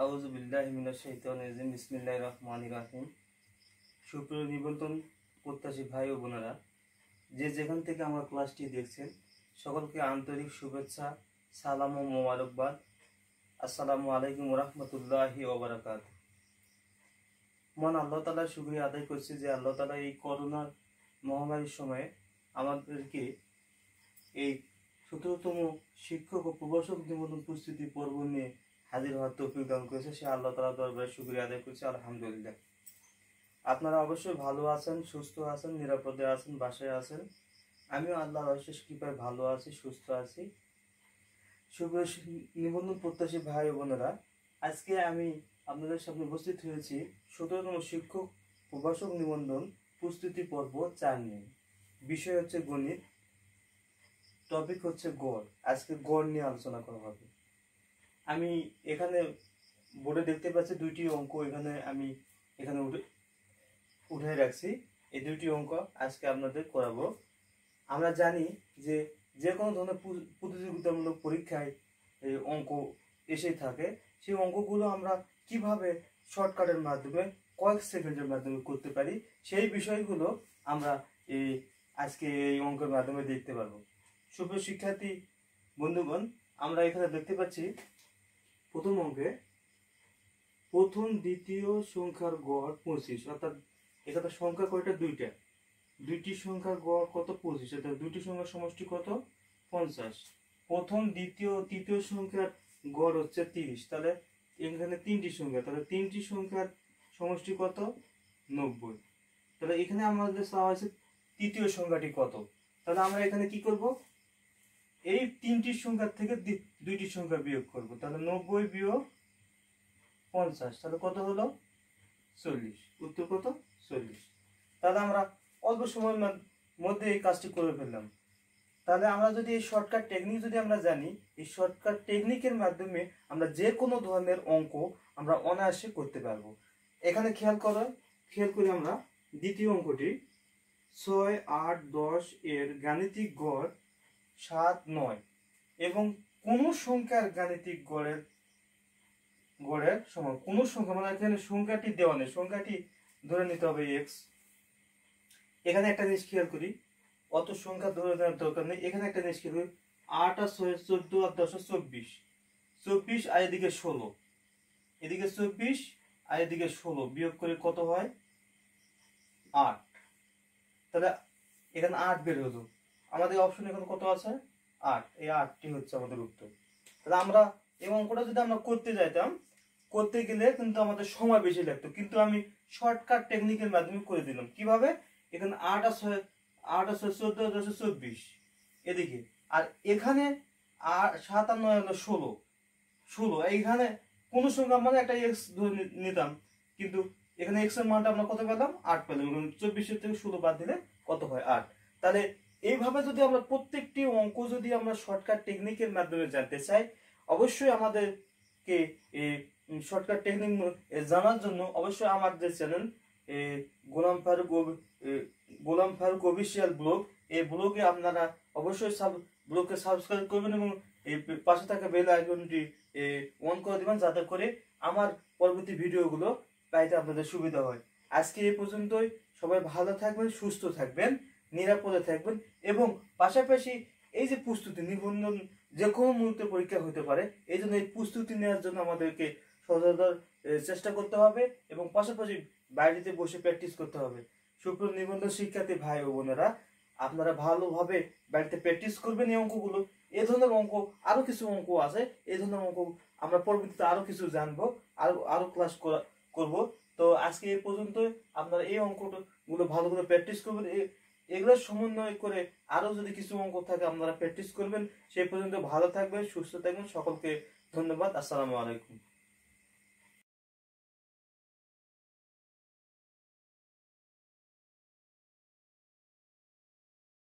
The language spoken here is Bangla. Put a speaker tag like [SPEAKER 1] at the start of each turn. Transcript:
[SPEAKER 1] আউযু বিল্লাহি মিনাশ শাইতানির রাজিম। বিসমিল্লাহির রহমানির রহিম। সুপ্রিয় নিবন্ধন প্রত্যাশী ভাই ও বোনেরা, যে যেখান থেকে আমার ক্লাসটি দেখছেন সকলকে আন্তরিক শুভেচ্ছা, সালাম ও মোবারকবাদ। আসসালামু আলাইকুম ওয়া রাহমাতুল্লাহি ওয়া বারাকাতুহু। মহান আল্লাহ তাআলার শুকরিয়া আদায় করছি যে আল্লাহ তাআলা এই করোনার মহামারীর সময়ে আমাদেরকে এই ১৭তম শিক্ষক ও প্রভাষক নিবন্ধন প্রস্তুতি পর্ব নিয়ে হাজির হওয়ার তৌফিক দান করেছে। সে আল্লাহ তাআলার দরবারে শুকরিয়া আদায় করছি, আলহামদুলিল্লাহ। আপনারা অবশ্যই ভালো আছেন, সুস্থ আছেন, নিরাপদে আছেন, বাসায় আছেন। আমিও আল্লাহর অশেষ কৃপায় ভালো আছি, সুস্থ আছি। নিবন্ধন প্রত্যাশী ভাই ও বোনেরা, আজকে আমি আপনাদের সামনে উপস্থিত হয়েছি ১৭তম শিক্ষক প্রভাষক নিবন্ধন প্রস্তুতি পর্ব ৪ নিয়ে। বিষয় হচ্ছে গণিত, টপিক হচ্ছে গড়। আজকে গড় নিয়ে আলোচনা করা হবে। আমি এখানে বোর্ডে দেখতে পাচ্ছি দুইটি অঙ্ক, আমি এখানে উঠে রাখছি। এই দুইটি অঙ্ক আজকে আপনাদের করাবো। আমরা জানি যে যে কোনো ধরনের প্রতিযোগিতামূলক পরীক্ষায় এই অঙ্ক এসেই থাকে। সেই অঙ্কগুলো আমরা কিভাবে শর্টকাটের মাধ্যমে কয়েক সেকেন্ডের মাধ্যমে করতে পারি, সেই বিষয়গুলো আমরা আজকে এই অঙ্কের মাধ্যমে দেখতে পারবো। সুপ্রিয় শিক্ষার্থী বন্ধুগণ, আমরা এখানে দেখতে পাচ্ছি প্রথম অঙ্কে প্রথম দ্বিতীয় সংখ্যার গড় 25, অর্থাৎ এখানে সংখ্যা কয়টা? দুইটি সংখ্যার গড় কত? 25। অর্থাৎ দুইটি সংখ্যার সমষ্টি কত? 50। প্রথম দ্বিতীয় তৃতীয় সংখ্যার গড় হচ্ছে 30। তাহলে এখানে তিনটি সংখ্যা, তাহলে তিনটি সংখ্যার সমষ্টি কত? 90। তাহলে এখানে আমাদের চাওয়া হয়েছে তৃতীয় সংখ্যাটি কত। তাহলে আমরা এখানে কি করব? এই তিনটি সংখ্যার থেকে দুইটি সংখ্যা বিয়োগ করব। তাহলে 90 বিয়োগ 50, তাহলে কত হলো? 40। উত্তর কত? 40। তাহলে আমরা অল্প সময়ের মধ্যে এই কাজটি করে ফেললাম। তাহলে আমরা যদি এই শর্টকাট টেকনিক যদি আমরা জানি, এই শর্টকাট টেকনিকের মাধ্যমে আমরা যে কোনো ধরনের অঙ্ক আমরা অনায়াসে করতে পারবো। এখানে খেয়াল করি আমরা দ্বিতীয় অঙ্কটি 6, 8, 10 এর গাণিতিক গড় 7, 9 এবং কোন সংখ্যার গাণিতিক গড়ের সমান কোন সংখ্যা, মানে এখানে সংখ্যাটি দেওয়া নেই, সংখ্যাটি ধরে নিতে হবে x। এখানে একটা জিনিস খেয়াল করি, অত সংখ্যা ধরে নেওয়ার দরকার নেই। এখানে একটা জিনিস খেয়াল করি, 8 আর 6 14 আর 10 24, 24 আর এদিকে 16, এদিকে 24 আর এদিকে 16 বিয়োগ করে কত হয়? 8। তাহলে এখানে 8 বের হলো। আমাদের অপশন এখানে কত আছে? 8। এই 8টি হচ্ছে আমাদের উত্তর। তাহলে আমরা এই অঙ্কটা যদি আমরা করতে গেলে কিন্তু আমাদের সময় বেশি লাগতো, কিন্তু আমি শর্টকাট টেকনিকের মাধ্যমে করে দিলাম। কিভাবে? এখানে 8 আর 6 14 আর 10 24 এদিকে, আর এখানে 7 আর 9 হলো 16। এইখানে কোন সংখ্যা, মানে একটা x ধরে নিতাম, কিন্তু এখানে x এর মানটা আমরা কত পেলাম? 8 পেলাম। 24 থেকে 16 বাদ দিলে কত হয়? 8। তাহলে এইভাবে যদি আমরা প্রত্যেকটি অঙ্ক যদি আমরা শর্টকাট টেকনিকের মাধ্যমে জানতে চাই, অবশ্যই আমাদেরকে শর্টকাট টেকনিক জানার জন্য অবশ্যই আমাদের channel Golam Faruk official blog, এই ব্লগে আপনারা অবশ্যই ব্লগকে সাবস্ক্রাইব করবেন এবং এই পাশে থাকা বেল আইকনটি অন করে দিবেন, যাতে করে আমার পরবর্তী ভিডিওগুলো পাইতে আপনাদের সুবিধা হয়। আজকে এই পর্যন্তই। সবাই ভালো থাকবেন, সুস্থ থাকবেন, নিরাপদে থাকবেন এবং পাশাপাশি এই যে প্রস্তুতি নিবন্ধন যে কোনো মুহূর্তে পরীক্ষা হতে পারে, এই জন্য এই প্রস্তুতি নেওয়ার জন্য আমাদেরকে সততার চেষ্টা করতে হবে এবং পাশাপাশি বাড়িতে বসে প্র্যাকটিস করতে হবে। সুপ্রিয় নিবন্ধন শিক্ষার্থী ভাই ও বোনেরা, আপনারা ভালোভাবে বাড়িতে প্র্যাকটিস করবেন এই অঙ্কগুলো। এই ধরনের অঙ্ক আরো কিছু অঙ্ক আছে, এই ধরনের অঙ্ক আমরা পরবর্তীতে আরো কিছু জানবো, আরো ক্লাস করব। তো আজকে এই পর্যন্ত। আপনারা এই অঙ্কগুলো ভালো করে প্র্যাকটিস করবেন। এগুলো সমন্বয় করে আরো যদি কিছু অঙ্ক থাকে আপনারা প্র্যাকটিস করবেন। সেই পর্যন্ত ভালো থাকবেন, সুস্থ থাকবেন। সকলকে ধন্যবাদ। আসসালামু আলাইকুম।